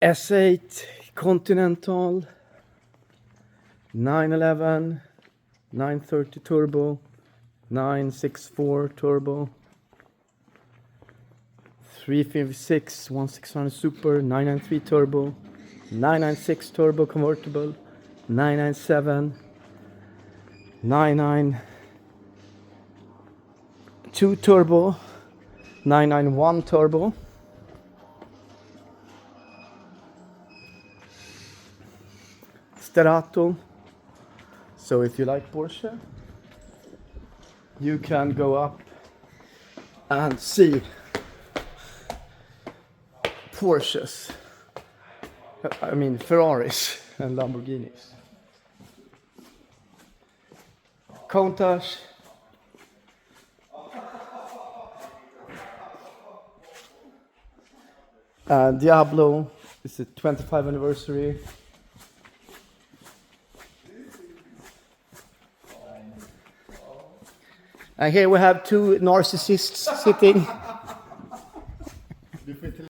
S8 Continental, 911, 930 turbo, 964 turbo, 356 1600 super, 993 turbo, 996 turbo convertible, 997, 992 turbo, 991 turbo, Sterato. So if you like Porsche, you can go up and see Porsches, I mean Ferraris and Lamborghinis. Countach, Diablo, it's the 25th anniversary. And here we have two narcissists sitting.